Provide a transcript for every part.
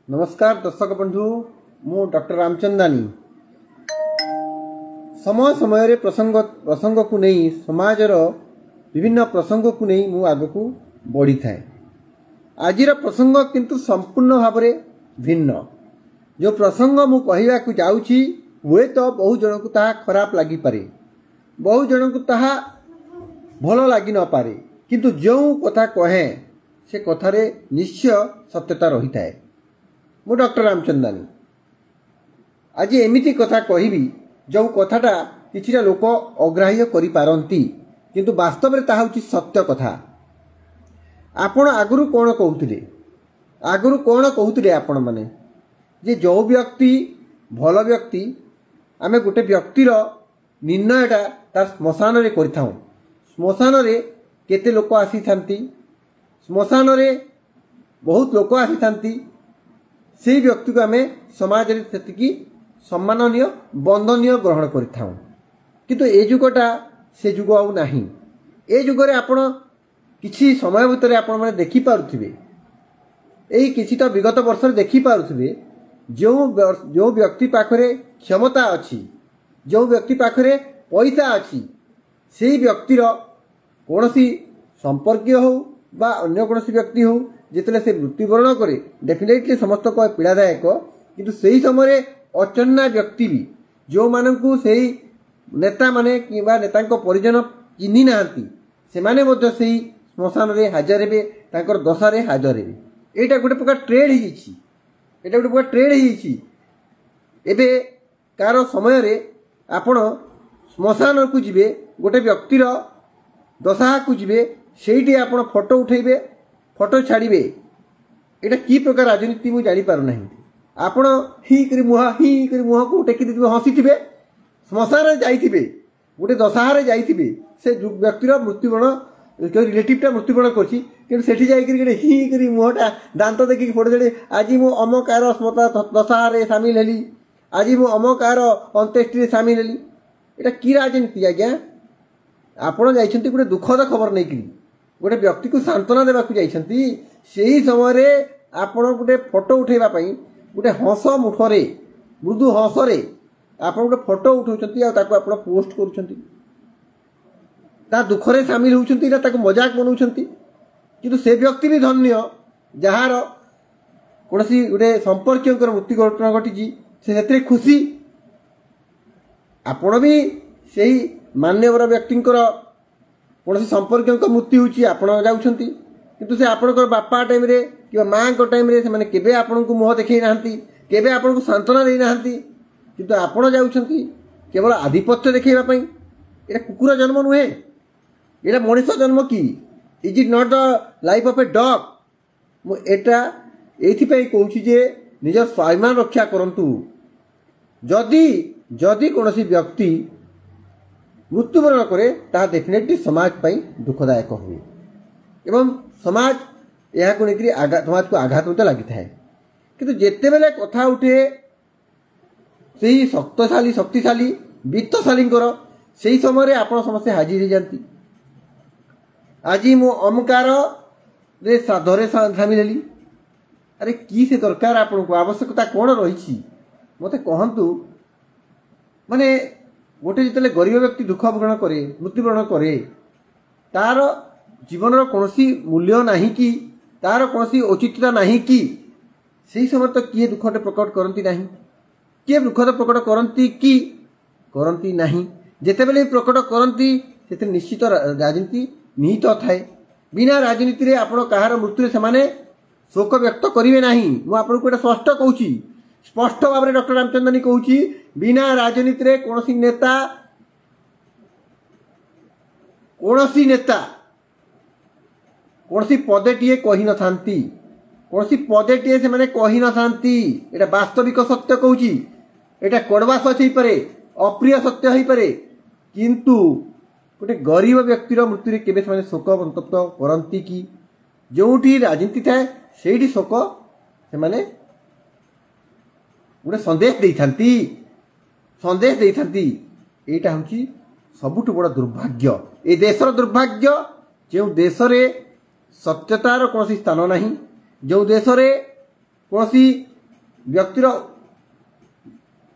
नमस्कार दर्शक बंधु मु डॉक्टर रामचंदानी समय समय प्रसंग को नहीं समाजर विभिन्न प्रसंग को नहीं मु आग को बढ़ी थाए। आजिर प्रसंग किंतु संपूर्ण भाव में भिन्न। जो प्रसंग मु कहवा को जाऊँगी हुए तो बहु जन को ताहा खराब लगी पारे, बहु जन को ताहा भल लगी न पारे, किंतु जो कथा कहे से कथारे निश्चय सत्यता रही थाए। मु डॉक्टर रामचंदानी आज एमिति कथा कहबी जो कथाटा किछिटा लोक अग्राह्य करि पारंती, किंतु वास्तव में ताहा होछि सत्य कथा। आपण आगुरु कोन कहूतिले आपण माने जे जो व्यक्ति भल व्यक्ति आमे गोटे व्यक्तिर निर्णयटा तार श्मशान रे करिथाउ। श्मशान रे केते लोक आसी थांती, श्मशान रे बहुत लोक आसी थांती, से व्यक्ति को आम समाज से सम्माननीय बंदनीय ग्रहण करिथाउ। किंतु ए जुगटा से जुग आउ नाही। ए जुगरे आपण किछि समय भितर आपण माने देखि पारुथिबे, एई किछिटा विगत वर्ष देखि पारुथिबे जो व्यक्ति पाखरे क्षमता अछि, जो व्यक्ति पाखरे पैसा अछि, सेई व्यक्तिर कोनोसी संपर्कीय हो बा अन्य कोनोसी व्यक्ति हो जितने से मृत्युवरण करे डेफिनेटली समस्त को पीड़ादायक। किंतु सही समय अचन्ना व्यक्ति भी जो मानकु सही नेता माने किबा नेता परिजन चिन्ही नाहांती से माने मध्य सही श्मशान रे हाजर हेबे, तांकर दशा रे हाजर हेबे। एटा गोटे प्रकार ट्रेड ही छी, एटा गोटे प्रकार ट्रेड ही छी। एबे कार समय रे आपण श्मशान को जिबे, गोटे व्यक्तिर दशा को जिबे, सेठी आपण फोटो उठेबे, फोटो छाड़े। एटा की प्रकार राजनीति मुझे जानी पार नहीं। आपण ही करी मुह को टेकी देथिबे, हसीथिबे, श्मशान जाइथिबे, गोटे दशहारे जाइथिबे, से व्यक्तिर मृत्युवरण रिलेटिवटा मृत्युवरण करछि, किंतु सेठी जाई करी ही करी मुहटा दांत देखि फोटो छाड़े। आज मु अमकार दशहारे सामिल हेली, आज मु अमकार अंत्येष्टि सामिल हेली। एटा की राजनीति आज्ञा? आपण जाइछन्ती गोटे दुखद खबर नहीं करी, गोटे व्यक्ति को सांत्वना देवाक जाइछन्ती, सेही समय आपण गोटे फोटो उठेबा पई गोटे हंस मुठरे मृदु हंसरे आपण गोटे फोटो उठाउछन्ती आ ताको आपण पोस्ट करूछन्ती, ता दुखरे सामिल होउछन्ती ना ताको मजाक बनाउछन्ती। किंतु से व्यक्ति भी धन्य जहार कोनोसी गोटे संपर्कीयकर मृत्यु घटना घटिछि, से सेते खुशी। आपण भी सेही मान्यवर व्यक्तिंकर कौन संपर्क मृत्यु होची आपण जाउछन्ती, किंतु से आपणकर बापा टाइम रे कि माँ को टाइम रे से माने केबे आपण को मुह देखै नाहंती, केबे आपण को सांत्वना देई नाहंती, किंतु आपण जाउछन्ती केवल आधिपत्य देखैबा पई। एटा कुकुर जन्म नुहे, एटा मनुष्य जन्म की? Is it not the life of a dog? मु एटा एथि पई कहूची जे निज स्वाभिमान रक्षा करंतु। जदि कोनोसी व्यक्ति मृत्युवरण करे ता डेफिनेटली समाज पाई दुखदायक हुए एवं समाज यह को लेकर समाज को आघात मत लगी थाए। किंतु जेते बेले कथा उठे सही शक्तिशाली वित्तशाली से समय आपण समस्ते हाजिर हो जाती। आज मु अमकार रे साधरे सामिल हेली। अरे की से दरकार आपण को आवश्यकता कौन रही मते कहतु। माने गोटे जिते गरीब व्यक्ति दुख भरण करे, मृत्युवरण करे, तार जीवन कौनसी मूल्य नहीं कि तार कौनसी औचित्यता नहीं कि से समय तो किए दुखटे प्रकट करती नहीं, किए दुखद प्रकट करती कि करती नहीं। जिते बेले प्रकट करती से निश्चित राजनीति निहित थाए। बिना राजनीति रे आपण कहार मृत्यु से माने शोक व्यक्त करेंगे नहीं। मुझे आपको स्पष्ट कहूँ, स्पष्ट भाव में डॉक्टर रामचंदानी कहूँ, बिना राजनीति रे कौनसी नेता कौनसी पदेटीए कही न थांती, कौनसी पदेटीए से माने कही न थांती। एटा वास्तविक सत्य कहूँ, एटा कड़वा सच हो पारे, अप्रिय सत्य हो पारे, किंतु गोटे गरीब व्यक्तिर मृत्यु रे केबे से शोक संतप्त करती कि? जोठी राजनीति थाए सेठी शोक से माने गोटे संदेश देई। एटा होची सबुठ बड़ दुर्भाग्य, ए देशर दुर्भाग्य। जो देश रे सत्यतार कौन स्थान नहीं, जो देश रे कौन व्यक्तिर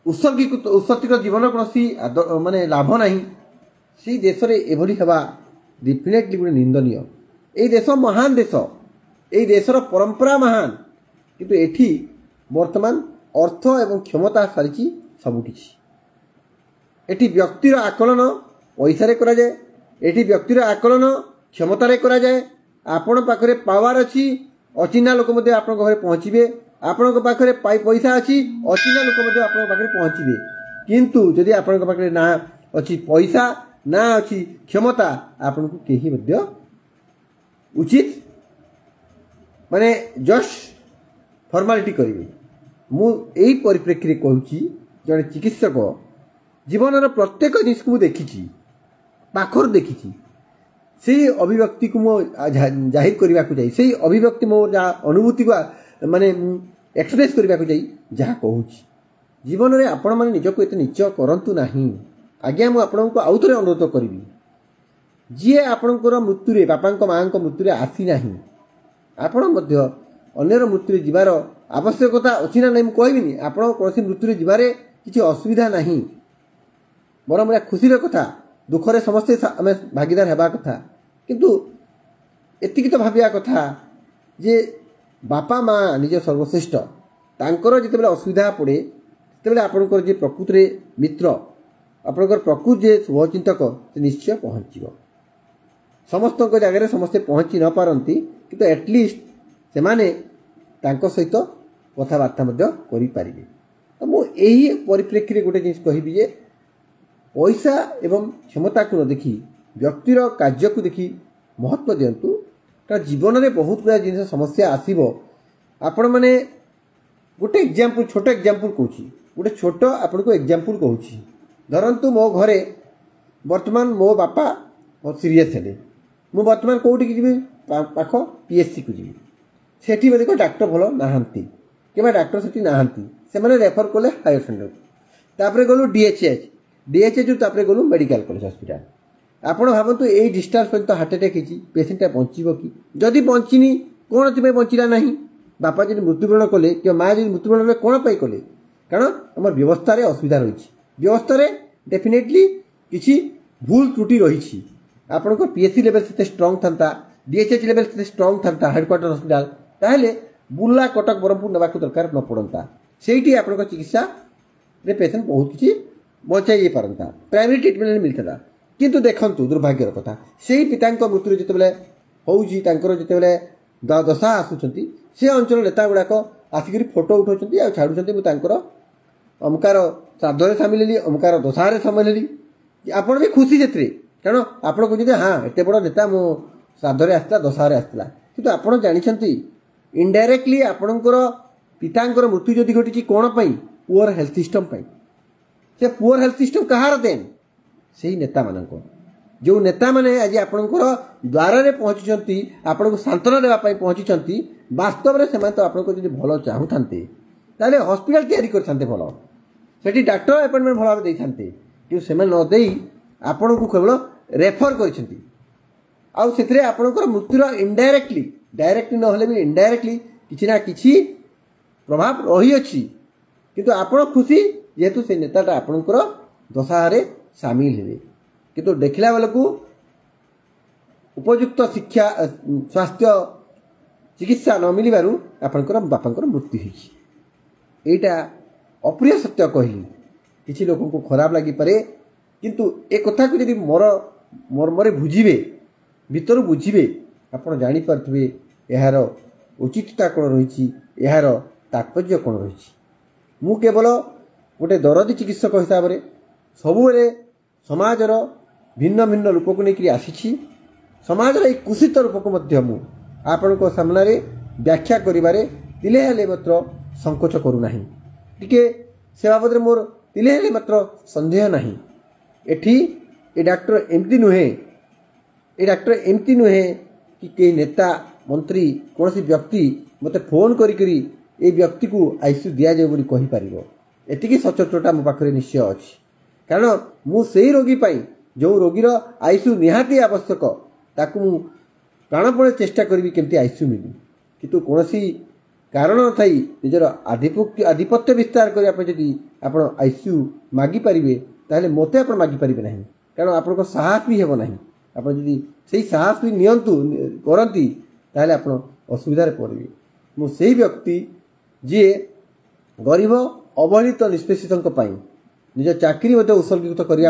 उत्सर्गिक जीवन कौन माने लाभ ना से देश में एभली हवा डेफिनेटली गोटे निंदनीय। ये देश महान देश, ये देशर परंपरा महान, किंतु एठी वर्तमान अर्थ एवं क्षमता सारी सबकि एठी व्यक्तिर आकलन पैसा करा जाए, एठी व्यक्तिर आकलन क्षमतार करा जाए। आपण पाखरे पावर अच्छी, अचिन्हा लोक मध्य आपण घरे पहुँचे, आपण पाखरे पैसा अच्छी, अचिन्हा लोक मध्य आपण पाखरे पहुँचे। किंतु जदि आपण पाखरे ना अच्छी पैसा ना अच्छी क्षमता, आपण को केही मध्य उचित माने जस्ट फॉर्मालिटी करेंगे। मु यही परिप्रेक्षी कहूँ जड़े चिकित्सक जीवन प्रत्येक जिनिस को देखी पाखर देखी से अभिव्यक्ति को मो जाहिर करने को जाई, से अभिव्यक्ति मो अनुभूति को माने एक्सप्रेस करने को जाई जहाँ कहूँ जीवन में आपण मैंने निजक एत नीच करतु नहीं। आज्ञा मुझे आपको आउ थे अनुरोध करी जी आपणकर मृत्यु बापा माँ मृत्यु आसी ना आपण अन्यर मृत्यु जीवार आवश्यकता अच्छी ना नहीं मुझे आपड़ कौन मृत्यु जीवार किसी असुविधा नहीं, बरम बड़ा खुशी कथा। दुखरे समस्ते आम भागीदार होगा कथा, किंतु एति तो भाविया कथा जे बापा माँ निज सर्वश्रेष्ठ तांकर जिते असुविधा पड़े से आपणकर जे प्रकृत मित्र आपणकर प्रकृत जे शुभचिंतक से निश्चय पहुँच समस्त जगह समस्ते पहुँची न पारती, किंतु एटलिस्ट से माने तांको सहित कथबार्ता करें। तो मुझे परिप्रेक्षी गोटे जिन कहि पैसा एवं क्षमता को न देखी व्यक्तिर कार्य को देखी महत्व दिंतु, कारण जीवन में बहुत गुड़ा जिन समस्या आसो। आपण मैंने गोटे एग्जांपल छोट एग्जांपल कहूँ, गोटे छोट आपन को एग्जांपल कहूँ। धरतु मो घरे वर्तमान मो बापा सीरीयस हेले, मु वर्तमान कौटी की जी पाख पीएचसी को जी, सेठी बोलिक डाक्टर भल नहांती कि डाक्टर सेठी नहांती, से मैंने रेफर कले हायर सेकेंडरी, तापर गलु डीएचएच तापर गलु मेडिकल कॉलेज हॉस्पिटल। आपण भावतु यही डिस्चार्ज पर्यंत हार्ट अटैक होती पेसेंटा बचीब कि जदि बंचनी कौन तुम्हें बंचला ना, बापा जी मृत्युवरण कले कि माँ जी मृत्युवरण कौन पाई कले, कारण आम व्यवस्था असुविधा रही, व्यवस्था डेफिनेटली किसी भूल त्रुटि रही। आपण को पीएचसी लेवल से स्ट्रंग था, डीएचएच लेवल से स्ट्रंग था हेडक्वार्टर हॉस्पिटल, ताहले बुर्ला कटक ब्रह्मपुर नवाक दरकार न पड़ता, से आपण चिकित्सा रे पेसेंट बहुत किसी बचाई पारता, प्राइमरी ट्रिटमेंट मिलता। किंतु देखंतु दुर्भाग्यर कथा से पिता मृत्यु जितेबाला होते दशा आसुंच से अंचल नेता गुड़ाक आसिक फोटो उठाऊँ छाड़ुंट मुझे अमकार श्राद्धे सामिल हेली, अमकार दशारे सामिल हेली, आपण भी खुशी से कारण आपड़ कहते हाँ एत बड़ नेता मो श्राद्धे आसला दशारे आसला, कि आपड़ जानते इनडायरेक्टली आपणकर पिता मृत्यु जदि घटी कौन पुअर हेल्थ सिस्टम से पुअर हेल्थ सिस्टम कहार देन से नेता मान जो नेता मैंने आज आपणकर द्वारे पहुँची आपण को सांत्वना देवाई पहुँची वास्तव में से तो आपको जब भल चाहूते ताले हॉस्पिटल तैयारी करते भल से डाक्टर अपॉइंटमेंट भल भाव देते कि से नदे आपण को केवल रेफर कर आपणकर मृत्युर इनडायरेक्टली डायरेक्टली नहले भी इनडायरेक्टली किसी ना किसी प्रभाव रही अच्छी, किंतु आपण खुशी जेहेतु से नेताटा आपणकर दशारे सामिल हेले, किंतु देखला बेलू उपयुक्त शिक्षा स्वास्थ्य चिकित्सा न मिलू आपणकर बापांकर मृत्यु होईछि। एटा अप्रिय सत्य कहली, किसी लोगों को खराब लगी पारे, किंतु ए कथा को यदि मोर मर्मरे बुझीबे भीतर बुझीबे आपण जानी पारथिबे यार उचितता कौन रही, यार तात्पर्य कौन रही। मु केवल गोटे दरदी चिकित्सक हिसाब से सबुले समाजर भिन्न भिन्न रूप को लेकर आसी, समाजर एक कुशित रूप को आपण को सामने व्याख्या करिबारे तिले हेले मात्र संकोच करूना, टिके से बाबद मोर तिले हेले मात्र संदेह नहीं। एठी ए डाक्टर एमती नुहे, ए डाक्टर एमती नुहे कि कई नेता मंत्री कौन व्यक्ति मत फोन करी ए व्यक्ति को आईसीयू दि जाए बोली कहि परिबो, एतिकी सचोटता मो पाखरे निश्चय अछि। कारण मु सेही रोगी पाई जो रोगीर आईसीयू निहाती आवश्यक ताकू प्राणपणे चेष्टा करी केमती आईसीयू मिलू, किंतु कौन कारण नथाई निजर आधिपत्य विस्तार करने जदि आप आईसीयू मागिपारे ताहले मते आप मागिपारे ना कारण आपन साहस भी हेब ना आप से साहस भी नियंतु करती ताहले आप असुविधा पड़े मुझे व्यक्ति जी गरीब अवहेलित निष्पेषित निज चाकरी उत्सर्गित करने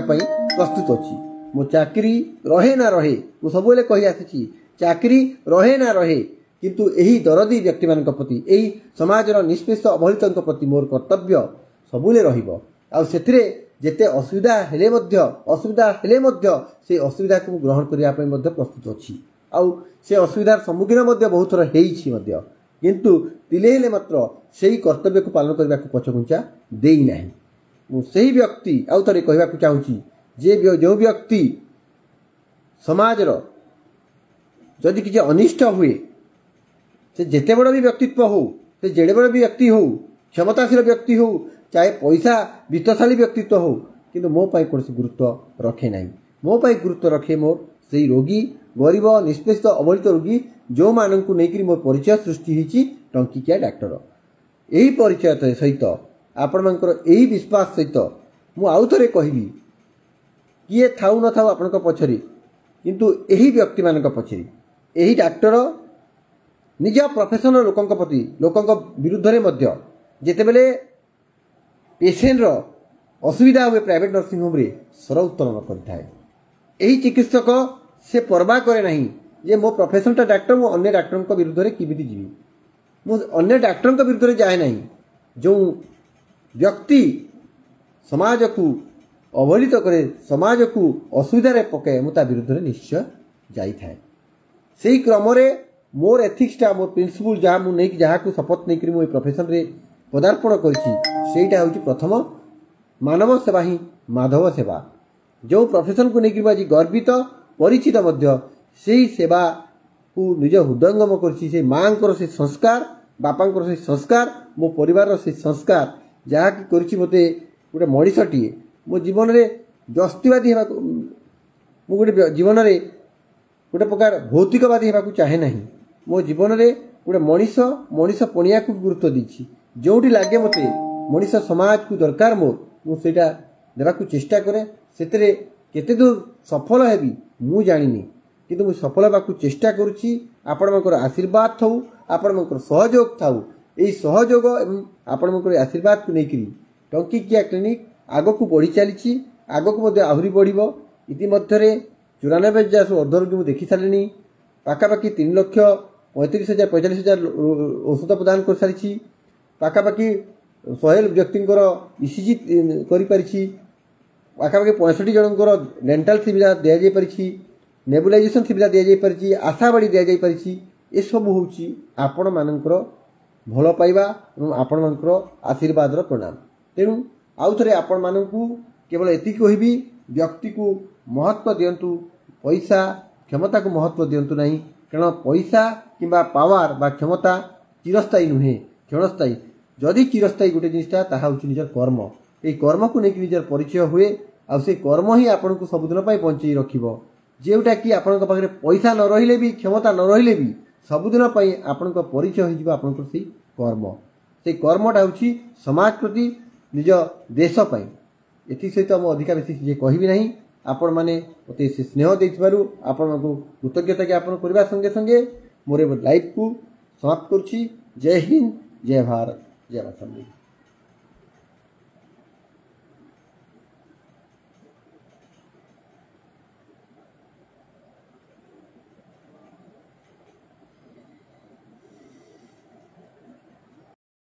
प्रस्तुत अच्छी मो चाकरी रहे ना रहे मु सब कही आसी चाकरी रहे ना रहे किंतु यही दरदी व्यक्ति मान प्रति यही समाजर निष्पेष अवहेलित प्रति मोर कर्तव्य सबुले रही जेते असुविधा हेले से असुविधा को ग्रहण करने प्रस्तुत अच्छी आउ से असुविधार सम्मुखीन बहुत थर हो किंतु तिले हेले मात्र से कर्तव्य को पालन करने को पछघुंचा देना मुझे व्यक्ति आउ थे कहवाक चाहूँगी जे जो व्यक्ति समाजर जदि किसी अनिष्ट हुए से जेते बड़ भी व्यक्तित्व हो से जेड़े बड़ भी व्यक्ति हो क्षमताशील व्यक्ति हो चाहे पैसा वित्तशाली व्यक्तित्व हो किंतु मो पाई कौन गुरुत्व रखे ना मो पाई गुरुत्व रखे मोर से रोगी गरीब निष्पेषित अवहेलित रोगी जो मानक नहीं मोर परिचय सृष्टि होती टंकिकिया डाक्टर यही परिचय सहित आपण यही विश्वास सहित मु आउ थे कहबी किए थाऊ न थाऊ आपण पछरे किंतु यही व्यक्ति मान पछरे यही डाक्टर निज प्रोफेशन लोकों प्रति लोकों विरुद्ध में जितेबले पेसेंटर असुविधा हुए प्राइवेट नर्सिंग होम रे स्वर उत्तोलन करता है यही चिकित्सक से परवा करे नहीं जे मो प्रोफेशनटा डाक्टर मो अन्य डाक्टर विरुद्ध में किमिति जीवी मु अन्य डाक्टर विरुद्ध में जाए नहीं जो व्यक्ति समाज को अवहेलित करे समाज को असुविधा पकाए मुझे विरुद्ध में निश्चय जाए से क्रम मोर एथिक्सटा मोर प्रिंसिपल जहाँ मुझे जहाँ को शपथ नहीं मुझे प्रोफेशन रे पदार्पण करीटा हूँ प्रथम मानव सेवा ही माधव सेवा जो प्रोफेशन को लेकर आज गर्वित परिचित से सेवा को निज हृदयंगम कर माँ से संस्कार बापा से संस्कार मो परिवार से संस्कार जहाँ कि कर मते गोटे मनीषटीए मो जीवन में व्यस्तिवादी गोटे जीवन में गोटे प्रकार भौतिकवादी होगा चाहे ना मो जीवन में गोटे मनीष पणिया को गुरुत्व देछि जोटी लगे मते मनीष समाज को दरकार मोर मुझे देवा चेष्टा करे से केते दूर सफल हेबी मु जानिनी किंतु मु सफल होगा चेष्टा करुच्ची आपण आशीर्वाद थाऊ आपण सहयोग थाऊ यही सहयोग एवं आपण आशीर्वाद को लेकर टंकिकिया क्लिनिक आग को बढ़ी चली आग को आहरी बढ़ इतिमध्य 94,000 अर्ध रोगी मुझे देखी सारे पाखापाखि 3,35,000 45,000 औषध प्रदान कर सारी पाखापाखि 100 व्यक्ति ईसीजी कर पाखापाखि 65 जनकर डेंटाल सुविधा दि जापरी नेबुलाइजेशन सुविधा दि जापरी आशा बाड़ी दि जापरी ये सब हूँ आपण मानकर भल पाइबा और आपण मानकर आशीर्वाद प्रणाम तेणु आउ थे आपण मानू केवल एति कहबी व्यक्ति को महत्व दिंतु पैसा क्षमता को महत्व दिंतु नहीं कारण पैसा किंबा पावर बा क्षमता चिरस्थायी नुहे क्षणस्थायी जदि चिरस्थायी गोटे जिनटा ताहा हूँ निजर कर्म ये कर्म को लेकिन निजर परिचय हुए आ से कर्म ही आपन को सबुदिन बंचई रखिबो जेउटा कि आपन पाखे पैसा न रहिले भी क्षमता न रहिले भी सबुदिन आपन परिचय हो आपन से कर्म से कर्मटा हूँ समाज प्रति निज देशपाई एथि सहित मो अधिका बेसी कहबी नहीं आपण मैंने मत स्नेह देथिबारु आपण को कृतज्ञता ज्ञापन करने संगे संगे मोर लाइफ को समाप्त करुच्ची। जय हिंद जय भारत जय माता।